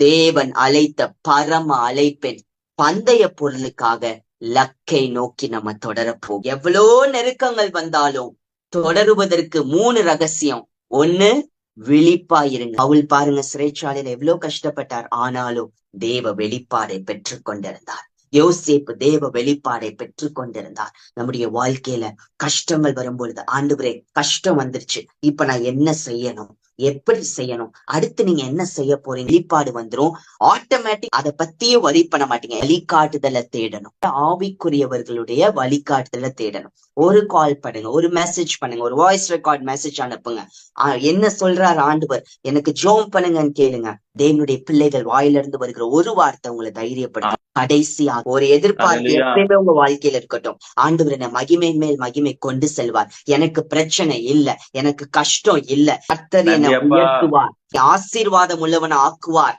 தேவன் அழைத்த பரம அழைப்பின் பந்தய பொருளுக்காக லக்கை நோக்கி நம்ம தொடரப்போம். எவ்வளோ நெருக்கங்கள் வந்தாலும் தொடருவதற்கு 3 ரகசியம். ஒண்ணு, விழிப்பாயிருங்க. பவுல் பாருங்க, சிறைச்சாலையில எவ்வளவு கஷ்டப்பட்டார், ஆனாலும் தேவ வெளிப்பாடை பெற்றுக் கொண்டிருந்தார். யோசேப்பு தேவ வெளிப்பாடை பெற்றுக் கொண்டிருந்தார். நம்முடைய வாழ்க்கையில கஷ்டங்கள் வரும்பொழுது, ஆண்டவரே கஷ்டம் வந்துருச்சு, இப்ப நான் என்ன செய்யணும், எப்படி செய்யணும், அடுத்து நீங்க என்ன செய்ய போறீங்க, வெளிப்பாடு வந்துரும். ஆட்டோமேட்டிக் அதை பத்தியே வழி பண்ண மாட்டீங்க. வழிகாட்டுதலை தேடணும். ஆவிக்குரியவர்களுடைய வழிகாட்டுதலை தேடணும். ஒரு கால் பண்ணுங்க, ஒரு மெசேஜ் பண்ணுங்க, ஒரு வாய்ஸ் ரெக்கார்ட் மெசேஜ் அனுப்புங்க. என்ன சொல்றாரு ஆண்டவர், எனக்கு ஜோம் பண்ணுங்கன்னு கேளுங்க. தேவனுடைய பிள்ளைகள் வாயிலிருந்து வருகிற ஒரு வார்த்தை உங்களை தைரியப்படும். கடைசியா ஒரு எதிர்பார்ப்பு எப்பயுமே உங்க வாழ்க்கையில இருக்கட்டும். ஆண்டவர் என்ன மகிமை மேல் மகிமை கொண்டு செல்வார். எனக்கு பிரச்சனை இல்ல, எனக்கு கஷ்டம் இல்ல, கர்த்தர் என்னை உயர்த்துவார், ஆசீர்வாதம் உள்ளவன ஆக்குவார்.